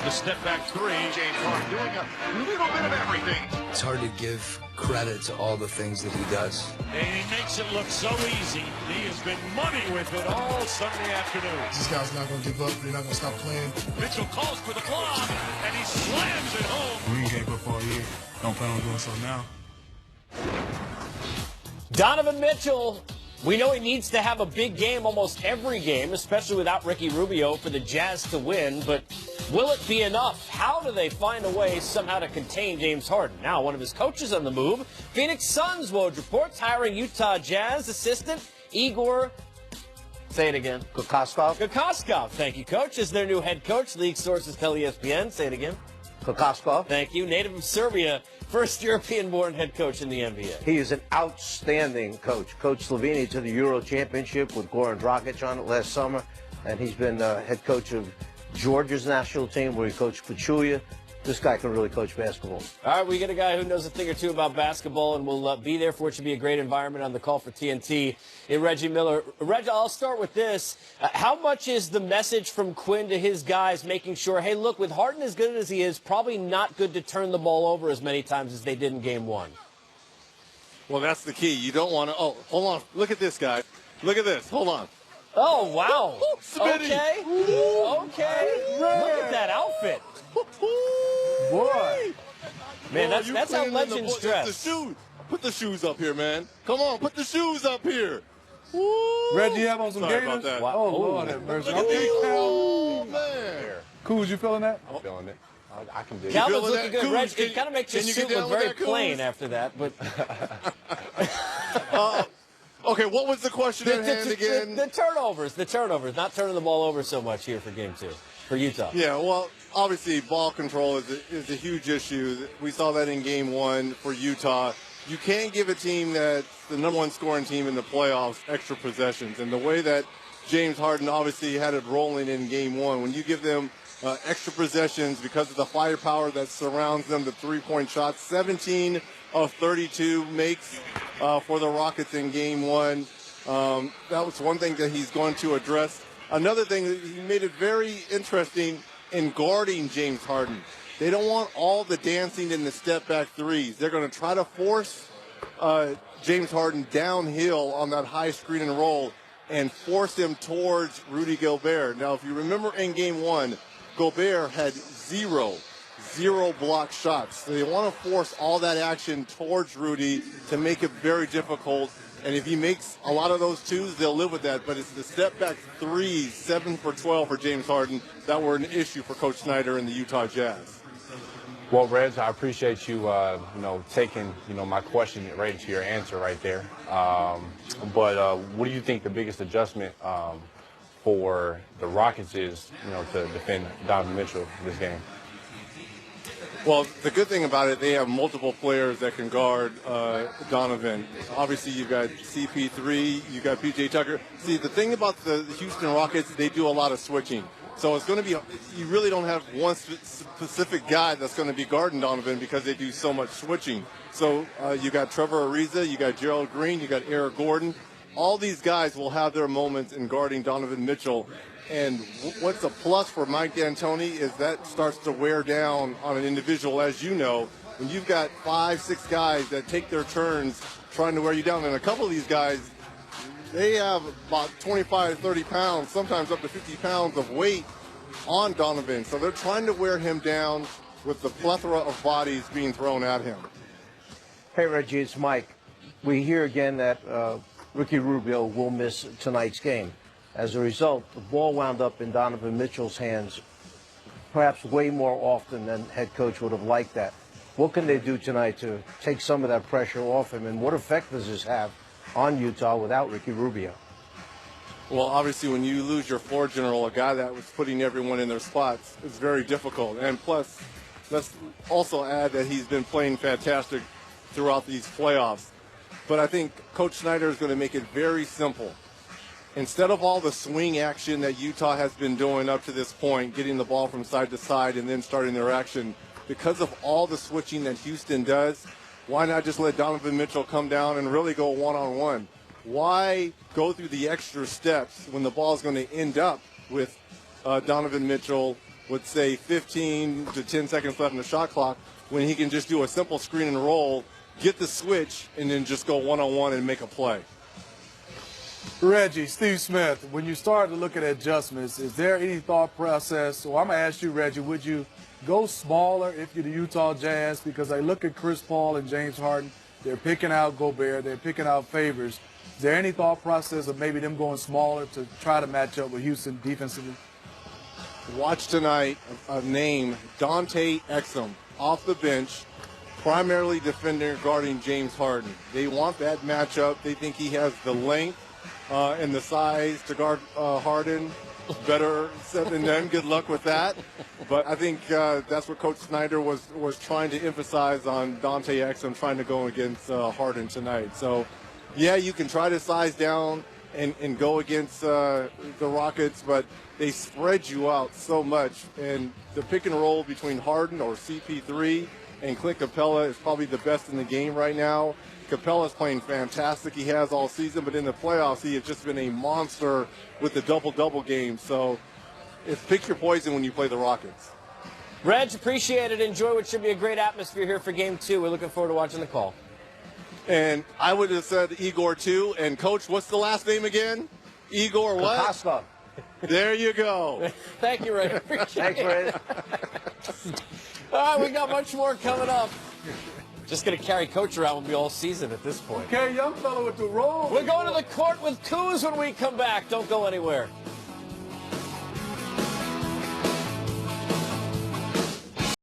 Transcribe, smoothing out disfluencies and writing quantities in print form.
the step back three. James Harden doing a little bit of everything. It's hard to give credit to all the things that he does. And he makes it look so easy. He has been money with it all Sunday afternoon. This guy's not going to give up. They're not going to stop playing. Mitchell calls for the block, and he slams it home. We gave up all year. Don't plan on doing so now. Donovan Mitchell, we know he needs to have a big game almost every game, especially without Ricky Rubio, for the Jazz to win. But will it be enough? How do they find a way somehow to contain James Harden? Now, one of his coaches on the move. Phoenix Suns, Woj reports, hiring Utah Jazz assistant Igor, say it again. Kokoskov. Kokoskov, thank you, Coach, is their new head coach. League sources tell ESPN. Say it again. Kokoskov. Thank you. Native of Serbia, first European-born head coach in the NBA. He is an outstanding coach. Coached Slovenia to the Euro Championship with Goran Dragic on it last summer, and he's been head coach of Georgia's national team where he coached Pachulia. This guy can really coach basketball. All right, we get a guy who knows a thing or two about basketball, and will be there for it. Should be a great environment on the call for TNT. Reggie Miller. Reggie, I'll start with this. How much is the message from Quinn to his guys making sure, hey, look, with Harden as good as he is, probably not good to turn the ball over as many times as they did in Game 1? Well, that's the key. You don't want to. Oh, hold on. Look at this, guy. Look at this. Hold on. Oh, wow. Okay. Ooh. Okay. Look at that outfit. Boy. Man, that's how legends dress. Put the shoes up here, man. Come on, put the shoes up here. Reggie, you have on some Sorry gators? about that. Wow. Oh, Lord have mercy. Oh, man. Cool, you feeling that? I'm feeling it. I can do it. Calvin's looking good. Coos, Reggie, it kind of makes your suit look very plain after that. But okay, what was the question at hand again? The turnovers, not turning the ball over so much here for Game 2 for Utah. Yeah, well, obviously ball control is a huge issue. We saw that in Game 1 for Utah. You can't give a team that's the number one scoring team in the playoffs extra possessions. And the way that James Harden obviously had it rolling in Game 1, when you give them extra possessions because of the firepower that surrounds them, the three-point shots, 17 of 32 makes for the Rockets in Game 1. That was one thing that he's going to address. Another thing, he made it very interesting in guarding James Harden. They don't want all the dancing and the step-back threes. They're going to try to force James Harden downhill on that high screen and roll and force him towards Rudy Gobert. Now, if you remember in Game 1, Gobert had zero block shots. So they want to force all that action towards Rudy to make it very difficult. And if he makes a lot of those twos, they'll live with that. But it's the step-back threes, 7 for 12 for James Harden, that were an issue for Coach Snyder and the Utah Jazz. Well, Reg, I appreciate you, taking, my question right into your answer right there. But what do you think the biggest adjustment for the Rockets is, to defend Donovan Mitchell in this game? Well, the good thing about it, they have multiple players that can guard Donovan. Obviously, you've got CP3, you've got PJ Tucker. See, the thing about the Houston Rockets, they do a lot of switching. So it's going to be, you really don't have one specific guy that's going to be guarding Donovan because they do so much switching. So you got Trevor Ariza, you got Gerald Green, you got Eric Gordon. All these guys will have their moments in guarding Donovan Mitchell. And what's a plus for Mike D'Antoni is that starts to wear down on an individual, as you know, when you've got 5, 6 guys that take their turns trying to wear you down. And a couple of these guys, they have about 25, 30 pounds, sometimes up to 50 pounds of weight on Donovan. So they're trying to wear him down with the plethora of bodies being thrown at him. Hey, Reggie, it's Mike. We hear again that Ricky Rubio will miss tonight's game. As a result, the ball wound up in Donovan Mitchell's hands perhaps way more often than head coach would have liked that. What can they do tonight to take some of that pressure off him, and what effect does this have on Utah without Ricky Rubio? Well, obviously, when you lose your floor general, a guy that was putting everyone in their spots, it's very difficult. And plus, let's also add that he's been playing fantastic throughout these playoffs. But I think Coach Snyder is going to make it very simple. Instead of all the swing action that Utah has been doing up to this point, getting the ball from side to side and then starting their action, because of all the switching that Houston does, why not just let Donovan Mitchell come down and really go one-on-one? Why go through the extra steps when the ball is going to end up with Donovan Mitchell with, say, 15 to 10 seconds left in the shot clock, when he can just do a simple screen and roll, get the switch, and then just go one-on-one and make a play. Reggie, Steve Smith, when you start to look at adjustments, is there any thought process? So I'm going to ask you, Reggie, would you go smaller if you're the Utah Jazz? Because I look at Chris Paul and James Harden. They're picking out Gobert. They're picking out Favors. Is there any thought process of maybe them going smaller to try to match up with Houston defensively? Watch tonight a name, Dante Exum, off the bench, primarily defender guarding James Harden. They want that matchup. They think he has the length and the size to guard Harden. Better said than done. Good luck with that. But I think that's what Coach Snyder was trying to emphasize on Dante Exum, trying to go against Harden tonight. So, yeah, you can try to size down and go against the Rockets, but they spread you out so much. And the pick and roll between Harden or CP3 and Clint Capella is probably the best in the game right now. Capella's playing fantastic. He has all season, but in the playoffs, he has just been a monster with the double-double game. So it's pick your poison when you play the Rockets. Reg, appreciate it. Enjoy what should be a great atmosphere here for Game 2. We're looking forward to watching the call. And I would have said Igor, too. And, Coach, what's the last name again? Igor what? Costa. There you go. Thank you, Ray. Appreciate Thanks, Ray. All right, we got much more coming up. Just going to carry Coach around with me all season at this point. Okay, young fella with the roll. We're going to the court with Coos when we come back. Don't go anywhere.